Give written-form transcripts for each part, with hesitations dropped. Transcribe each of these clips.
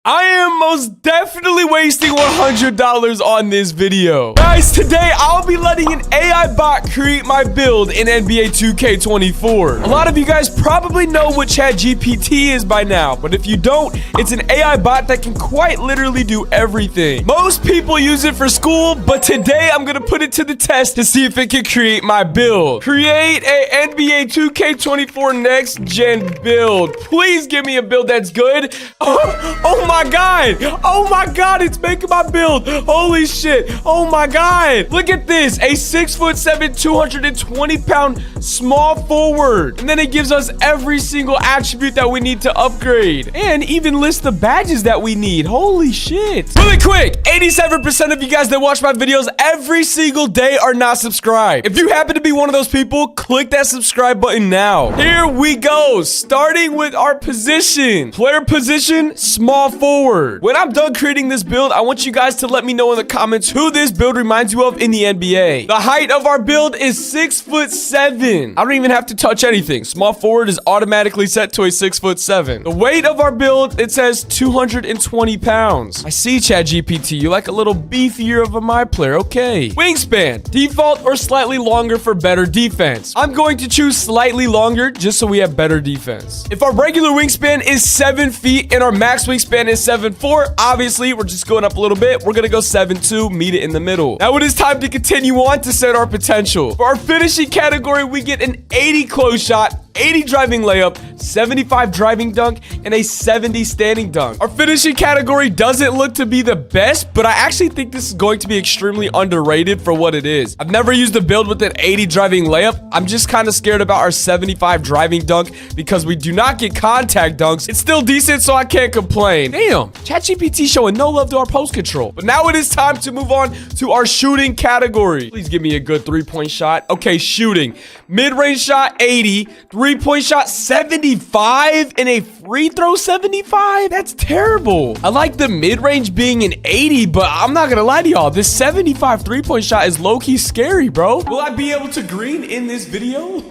I am most definitely wasting $100 on this video. Guys, today I'll be letting an AI bot create my build in NBA 2K24. A lot of you guys probably know what ChatGPT is by now, but if you don't, it's an AI bot that can quite literally do everything. Most people use it for school, but today I'm gonna put it to the test to see if it can create my build. Create a NBA 2K24 next gen build. Please give me a build that's good. Oh my god! Oh my god, it's making my build! Holy shit! Oh my god! Look at this! A 6'7", 220-pound small forward. And then it gives us every single attribute that we need to upgrade. And even lists the badges that we need. Holy shit! Really quick, 87% of you guys that watch my videos every single day are not subscribed. If you happen to be one of those people, click that subscribe button now. Here we go. Starting with our position. Player position, small forward. When I'm done creating this build, I want you guys to let me know in the comments who this build reminds you of in the NBA. The height of our build is 6'7". I don't even have to touch anything. Small forward is automatically set to a 6'7". The weight of our build, it says 220 pounds. I see, ChatGPT. You like a little beefier of a my player. Okay. Wingspan, default or slightly longer for better defense. I'm going to choose slightly longer just so we have better defense. If our regular wingspan is 7 feet and our max wingspan is 7'4", obviously we're just going up a little bit. We're gonna go 7'2", meet it in the middle. Now it is time to continue on to set our potential. For our finishing category, we get an 80 close shot, 80 driving layup, 75 driving dunk, and a 70 standing dunk. Our finishing category doesn't look to be the best, but I actually think this is going to be extremely underrated for what it is. I've never used a build with an 80 driving layup. I'm just kind of scared about our 75 driving dunk because we do not get contact dunks. It's still decent, so I can't complain. Damn, ChatGPT showing no love to our post control. But now it is time to move on to our shooting category. Please give me a good three-point shot. Okay, shooting. Mid-range shot, 80. Three-point shot, 75, and a free throw, 75? That's terrible. I like the mid-range being an 80, but I'm not gonna lie to y'all. This 75 three-point shot is low-key scary, bro. Will I be able to green in this video?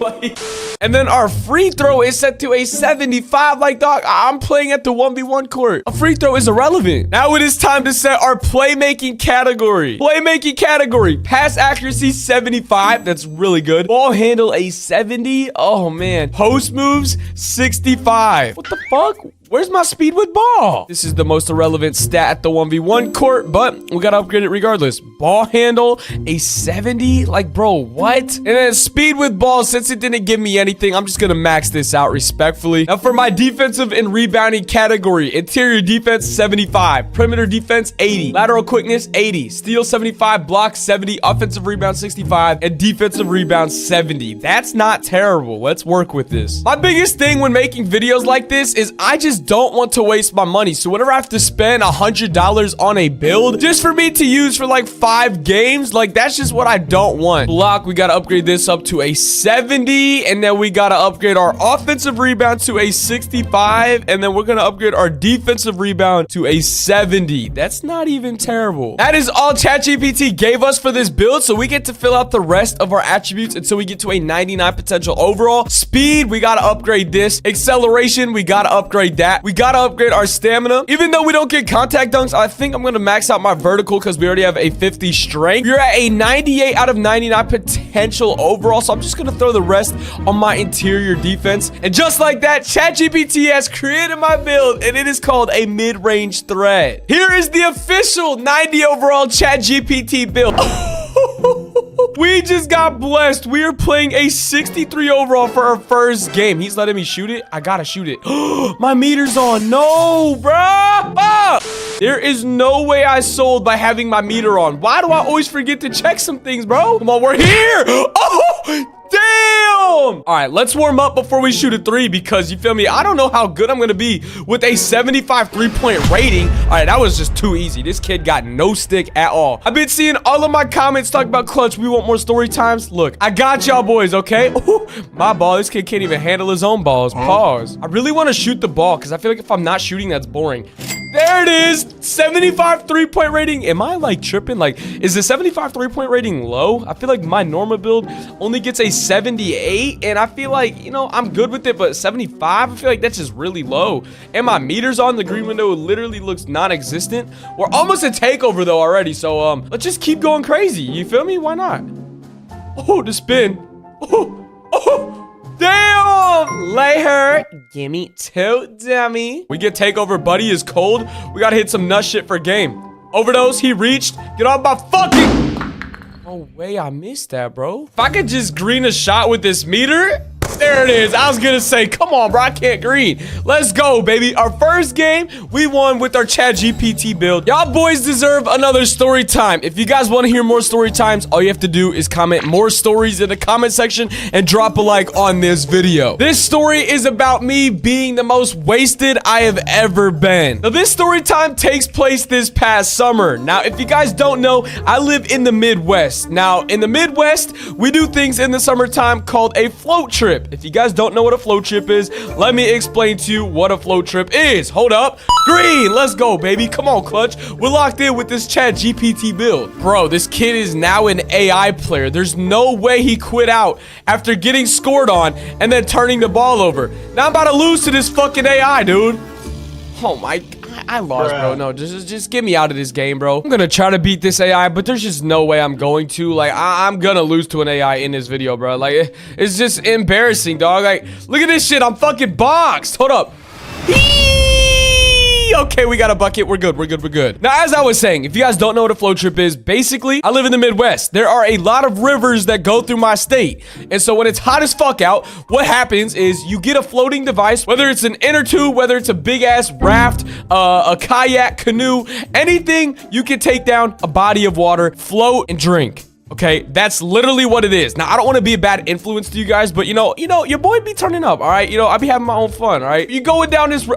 And then our free throw is set to a 75. Like, dog, I'm playing at the 1v1 court. A free throw is irrelevant. Now it is time to set our playmaking category. Playmaking category, pass accuracy, 75. That's really good. Ball handle, a 70. Oh, man. Post moves, 65. What the fuck? Where's my speed with ball? This is the most irrelevant stat at the 1v1 court, but we gotta upgrade it regardless. Ball handle, a 70? Like, bro, what? And then speed with ball, since it didn't give me anything, I'm just gonna max this out respectfully. Now for my defensive and rebounding category, interior defense, 75. Perimeter defense, 80. Lateral quickness, 80. Steal, 75. Block, 70. Offensive rebound, 65. And defensive rebound, 70. That's not terrible. Let's work with this. My biggest thing when making videos like this is I just don't want to waste my money. So whenever I have to spend $100 on a build just for me to use for like 5 games, like that's just what I don't want. Block, we got to upgrade this up to a 70, and then we got to upgrade our offensive rebound to a 65, and then we're going to upgrade our defensive rebound to a 70. That's not even terrible. That is all ChatGPT gave us for this build, so we get to fill out the rest of our attributes until we get to a 99 potential overall. Speed, we got to upgrade this. Acceleration, we got to upgrade that. We gotta upgrade our stamina. Even though we don't get contact dunks, I think I'm gonna max out my vertical because we already have a 50 strength. We're at a 98 out of 99 potential overall, so I'm just gonna throw the rest on my interior defense. And just like that, ChatGPT has created my build, and it is called a mid-range threat. Here is the official 90 overall ChatGPT build. We just got blessed. We are playing a 63 overall for our first game. He's letting me shoot it. I gotta shoot it. My meter's on. No, bruh. Ah! There is no way I sold by having my meter on. Why do I always forget to check some things, bro? Come on, we're here. Oh, damn. All right, let's warm up before we shoot a 3 because, you feel me, I don't know how good I'm gonna be with a 75 three-point rating. All right, that was just too easy. This kid got no stick at all. I've been seeing all of my comments talk about Clutch. We want more story times. Look, I got y'all boys, okay? Ooh, my ball. This kid can't even handle his own balls. Pause. I really want to shoot the ball because I feel like if I'm not shooting, that's boring. There it is. 75 3-point rating. Am I like tripping? Like, is the 75 3-point rating low? I feel like my normal build only gets a 78, and I feel like, you know, I'm good with it, but 75, I feel like that's just really low. And my meters on the green window literally looks non-existent. We're almost a takeover though already, so let's just keep going crazy. You feel me? Why not? Oh, the spin. Oh, damn! Lay her. Gimme two, dummy. We get takeover. Buddy is cold. We gotta hit some nut shit for game. Overdose. He reached. Get off my fucking. Oh, wait. I missed that, bro. If I could just green a shot with this meter. There it is. I was gonna say, come on, bro. I can't green. Let's go, baby. Our first game, we won with our ChatGPT build. Y'all boys deserve another story time. If you guys want to hear more story times, all you have to do is comment more stories in the comment section and drop a like on this video. This story is about me being the most wasted I have ever been. Now, this story time takes place this past summer. Now, if you guys don't know, I live in the Midwest. Now, in the Midwest, we do things in the summertime called a float trip. If you guys don't know what a float trip is, let me explain to you what a float trip is. Hold up. Green. Let's go, baby. Come on, Clutch. We're locked in with this ChatGPT build. Bro, this kid is now an AI player. There's no way he quit out after getting scored on and then turning the ball over. Now I'm about to lose to this fucking AI, dude. Oh my God. I lost, bro. No, just get me out of this game, bro. I'm gonna try to beat this AI, but there's just no way I'm going to. Like, I'm gonna lose to an AI in this video, bro. Like, it's just embarrassing, dog. Like, look at this shit. I'm fucking boxed. Hold up. Okay, we got a bucket. We're good. We're good. We're good. Now, as I was saying, if you guys don't know what a float trip is, basically, I live in the Midwest. There are a lot of rivers that go through my state. And so when it's hot as fuck out, what happens is you get a floating device, whether it's an inner tube, whether it's a big ass raft, a kayak, canoe, anything you can take down a body of water, float and drink. Okay, that's literally what it is. Now, I don't want to be a bad influence to you guys, but you know, your boy be turning up, all right? You know, I be having my own fun, all right? You going down this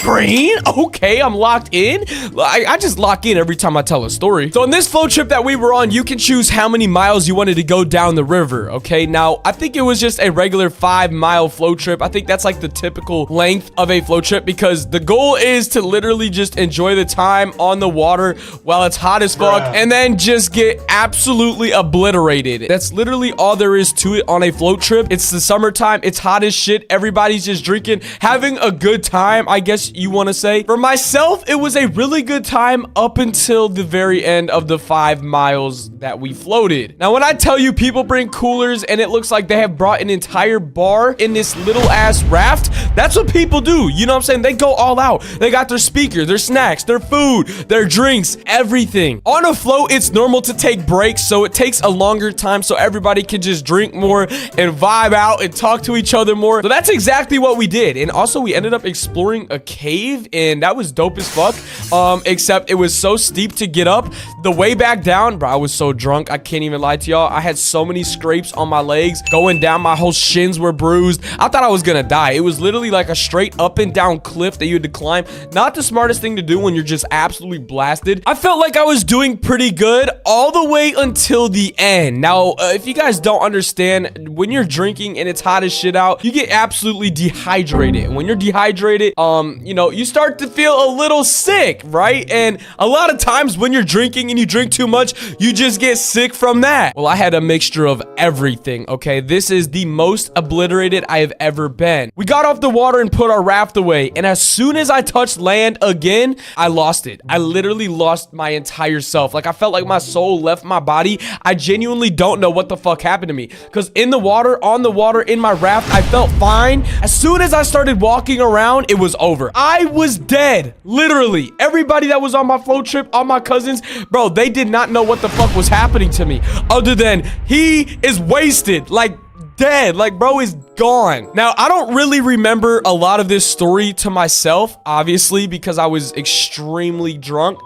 green? Okay, I'm locked in. I just lock in every time I tell a story. So on this float trip that we were on, you can choose how many miles you wanted to go down the river. Okay, now I think it was just a regular 5-mile float trip. I think that's like the typical length of a float trip because the goal is to literally just enjoy the time on the water while it's hot as fuck and then just get absolutely obliterated. That's literally all there is to it on a float trip. It's the summertime. It's hot as shit. Everybody's just drinking, having a good time, I guess you want to say. For myself, it was a really good time up until the very end of the 5 miles that we floated. Now, when I tell you people bring coolers and it looks like they have brought an entire bar in this little ass raft, that's what people do. You know what I'm saying? They go all out. They got their speakers, their snacks, their food, their drinks, everything. On a float, it's normal to take breaks, so it takes a longer time so everybody can just drink more and vibe out and talk to each other more. So that's exactly what we did. And also, we ended up exploring a cave, and that was dope as fuck. Except it was so steep to get up. The way back down, bro, I was so drunk. I can't even lie to y'all. I had so many scrapes on my legs going down. My whole shins were bruised. I thought I was gonna die. It was literally like a straight up and down cliff that you had to climb. Not the smartest thing to do when you're just absolutely blasted. I felt like I was doing pretty good all the way until the end. Now, if you guys don't understand, when you're drinking and it's hot as shit out, you get absolutely dehydrated. When you're dehydrated, you know, you start to feel a little sick, right? And a lot of times when you're drinking and you drink too much, you just get sick from that. Well, I had a mixture of everything, okay? This is the most obliterated I have ever been. We got off the water and put our raft away, and as soon as I touched land again, I lost it. I literally lost my entire self. Like, I felt like my soul left my body. I genuinely don't know what the fuck happened to me, because in the water, on the water, in my raft, I felt fine. As soon as I started walking around, it was over. I was dead. Literally. Everybody that was on my float trip, all my cousins, bro, they did not know what the fuck was happening to me, other than he is wasted, like dead, like bro is gone. Now, I don't really remember a lot of this story to myself, obviously, because I was extremely drunk.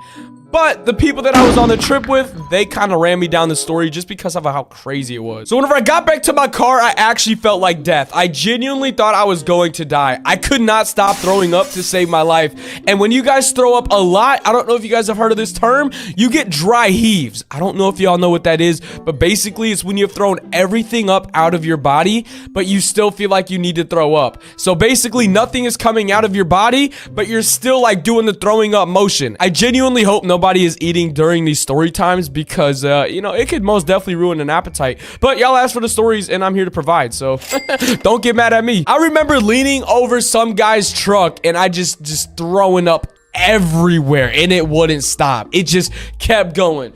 But the people that I was on the trip with, they kind of ran me down the story just because of how crazy it was. So whenever I got back to my car, I actually felt like death. I genuinely thought I was going to die. I could not stop throwing up to save my life. And when you guys throw up a lot, I don't know if you guys have heard of this term, you get dry heaves. I don't know if y'all know what that is, but basically it's when you've thrown everything up out of your body, but you still feel like you need to throw up. So basically nothing is coming out of your body, but you're still like doing the throwing up motion. I genuinely hope nobody is eating during these story times because, you know, it could most definitely ruin an appetite. But y'all asked for the stories and I'm here to provide, so don't get mad at me. I remember leaning over some guy's truck and I just throwing up everywhere and it wouldn't stop. It just kept going.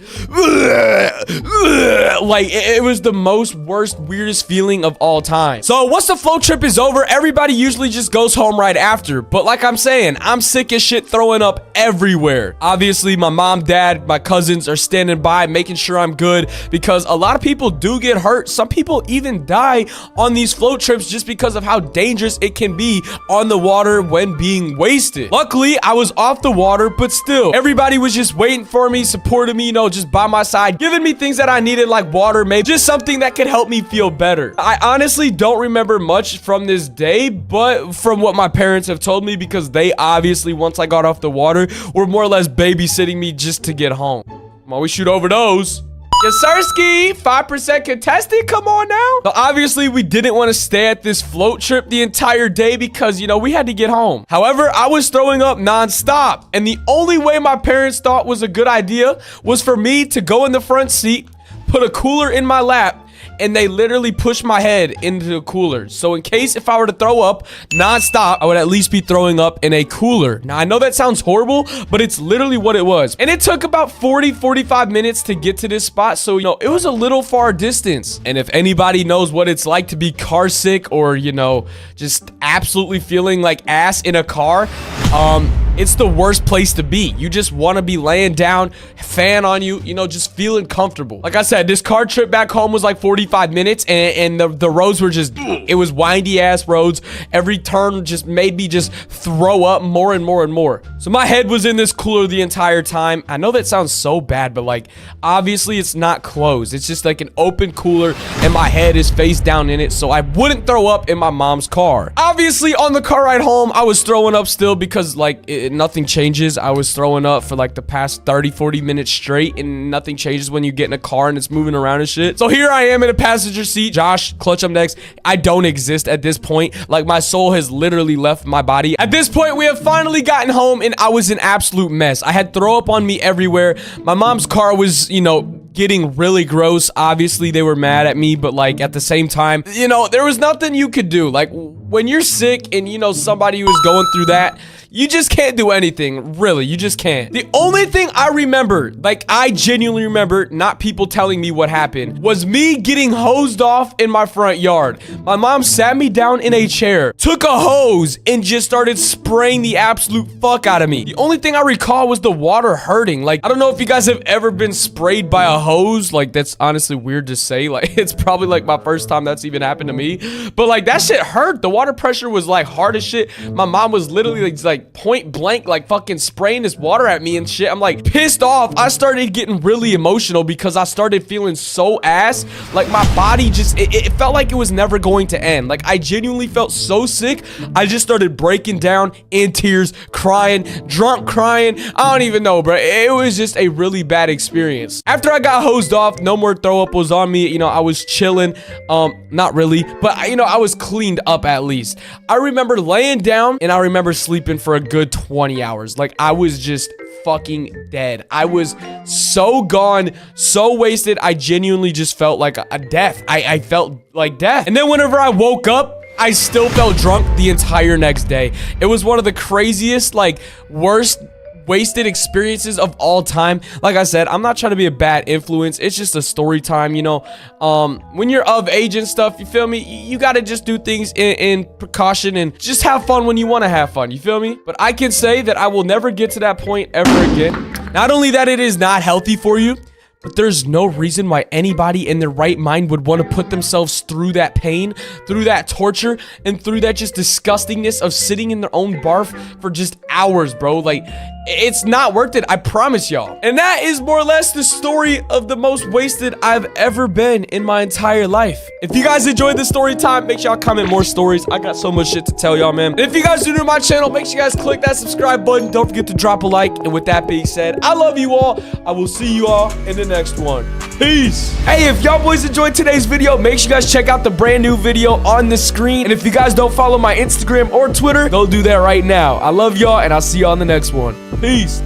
Like it was the most worst, weirdest feeling of all time. So once the float trip is over, everybody usually just goes home right after. But like I'm saying, I'm sick as shit throwing up everywhere. Obviously, my mom, dad, my cousins are standing by making sure I'm good because a lot of people do get hurt. Some people even die on these float trips just because of how dangerous it can be on the water when being wasted. Luckily, I was off the water, but still, everybody was just waiting for me, supporting me, you know, just by my side, giving me things that I needed, like water, maybe just something that could help me feel better. I honestly don't remember much from this day, but from what my parents have told me, because they obviously, once I got off the water, were more or less babysitting me just to get home. Come on, we shoot over those. Yes, sirski. 5% contested. Come on now. So obviously, we didn't want to stay at this float trip the entire day because, you know, we had to get home. However, I was throwing up nonstop. And the only way my parents thought was a good idea was for me to go in the front seat, put a cooler in my lap, and they literally pushed my head into the cooler. So in case if I were to throw up nonstop, I would at least be throwing up in a cooler. Now, I know that sounds horrible, but it's literally what it was. And it took about 45 minutes to get to this spot. So, you know, it was a little far distance. And if anybody knows what it's like to be car sick or, you know, just absolutely feeling like ass in a car, it's the worst place to be. You just want to be laying down, fan on you, you know, just feeling comfortable. Like I said, this car trip back home was like 45 minutes and the roads were just, it was windy ass roads. Every turn just made me just throw up more and more and more. So my head was in this cooler the entire time. I know that sounds so bad, but like, obviously it's not closed. It's just like an open cooler and my head is face down in it. So I wouldn't throw up in my mom's car. Obviously on the car ride home, I was throwing up still because like nothing changes. I was throwing up for like the past 30-40 minutes straight and nothing changes when you get in a car and it's moving around and shit. So here I am in a passenger seat. Josh, Clutch Up Next. I don't exist at this point. Like my soul has literally left my body. At this point, we have finally gotten home and I was an absolute mess. I had throw up on me everywhere. My mom's car was, you know, getting really gross. Obviously, they were mad at me, but like at the same time, you know, there was nothing you could do. Like when you're sick and, you know, somebody who is going through that, you just can't do anything, really. You just can't. The only thing I remember, like I genuinely remember, not people telling me what happened, was me getting hosed off in my front yard. My mom sat me down in a chair, took a hose, and just started spraying the absolute fuck out of me. The only thing I recall was the water hurting. Like, I don't know if you guys have ever been sprayed by a hose. Like, that's honestly weird to say. Like, it's probably like my first time that's even happened to me. But like, that shit hurt. The water pressure was like hard as shit. My mom was literally like point blank, like fucking spraying this water at me and shit. I'm like pissed off. I started getting really emotional because I started feeling so ass. Like my body just, it felt like it was never going to end. Like I genuinely felt so sick. I just started breaking down in tears, crying, drunk crying. I don't even know, bro. It was just a really bad experience. After I got hosed off, no more throw up was on me. You know, I was chilling. Not really, but you know, I was cleaned up at least. I remember laying down and I remember sleeping for a good 20 hours. Like I was just fucking dead. I was so gone, so wasted. I genuinely just felt like a death. I felt like death. And then whenever I woke up, I still felt drunk the entire next day. It was one of the craziest, like worst wasted experiences of all time. Like I said, I'm not trying to be a bad influence. It's just a story time, you know. When you're of age and stuff, you feel me? You got to just do things in precaution and just have fun when you want to have fun. You feel me? But I can say that I will never get to that point ever again. Not only that it is not healthy for you, But there's no reason why anybody in their right mind would want to put themselves through that pain, through that torture, and through that just disgustingness of sitting in their own barf for just hours, bro. Like, it's not worth it, I promise y'all. And that is more or less the story of the most wasted I've ever been in my entire life. If you guys enjoyed this story time, make sure y'all comment more stories. I got so much shit to tell y'all, man. And if you guys are new to my channel, make sure you guys click that subscribe button. Don't forget to drop a like. And with that being said, I love you all. I will see you all in the next one. Peace. Hey, if y'all boys enjoyed today's video, make sure you guys check out the brand new video on the screen. And if you guys don't follow my Instagram or Twitter, go do that right now. I love y'all, and I'll see y'all in the next one. Peace.